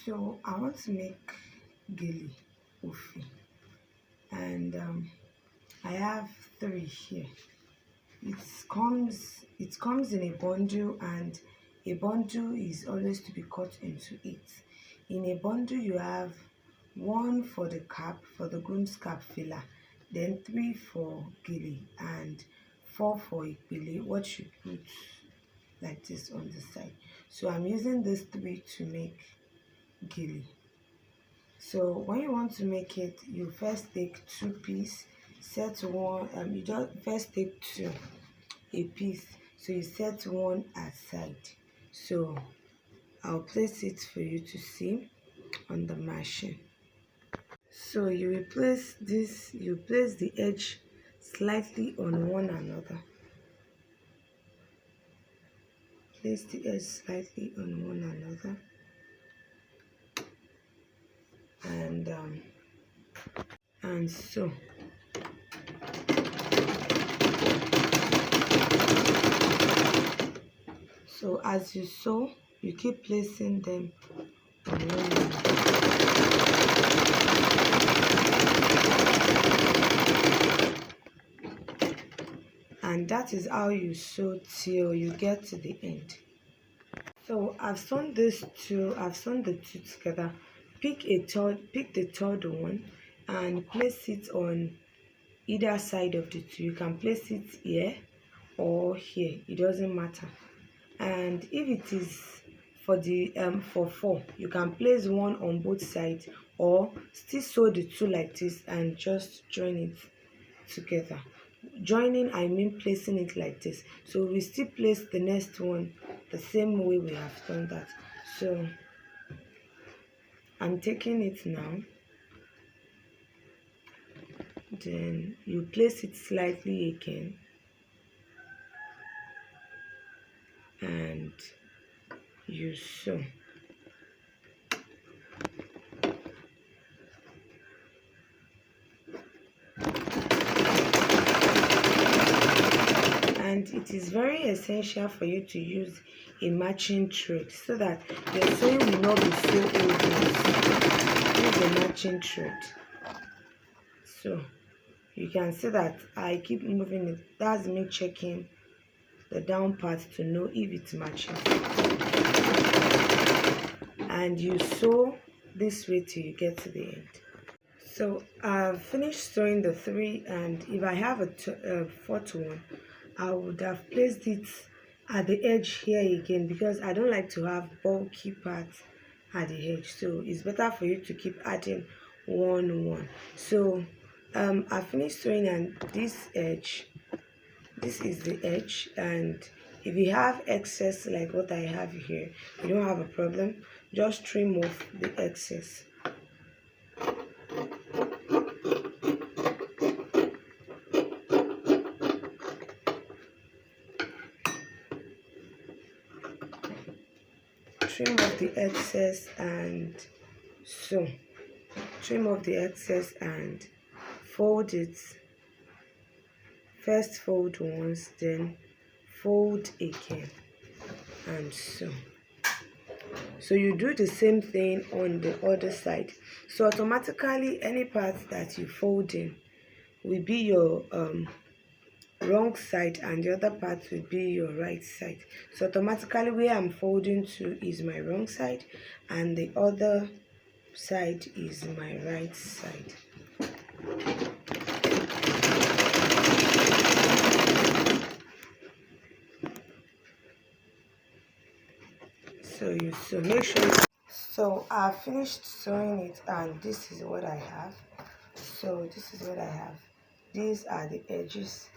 So I want to make gele ufi, and I have three here. It comes in a bundle, and a bundle is always to be cut into eight. In a bundle you have one for the cap, for the groom's cap filler, then three for gele, and four for ipele, what you put like this on the side. So I'm using these three to make gele. So when you want to make it, you first take two pieces, set one, you just first take two a piece, so you set one aside. So I'll place it for you to see on the machine. So you will place this, you place the edge slightly on one another. Place the edge slightly on one another, and so as you sew, you keep placing them on one another. And that is how you sew till you get to the end. So I've sewn the two together. Pick the third one and place it on either side of the two. You can place it here or here, it doesn't matter. And if it is for the for four, you can place one on both sides, or still sew the two like this and just join it together. Joining, I mean placing it like this. So we still place the next one the same way we have done that. So I'm taking it now, then you place it slightly again, and you sew. And it is very essential for you to use a matching thread so that your sewing will not be so obvious. Use a matching thread. So you can see that I keep moving it. That's me checking the down part to know if it matches. And you sew this way till you get to the end. So I've finished sewing the three, and if I have a fourth one, I would have placed it at the edge here again, because I don't like to have bulky parts at the edge. So it's better for you to keep adding one. So I finished sewing, and this is the edge, and if you have excess like what I have here, you don't have a problem. Just trim off the excess. Trim off the excess, and so trim off the excess and fold it. First fold once, then fold again, and so you do the same thing on the other side. So automatically any part that you fold in will be your wrong side, and the other part will be your right side. So automatically where I'm folding to is my wrong side, and the other side is my right side. So make sure. So I finished sewing it, and this is what I have. So this is what I have. These are the edges.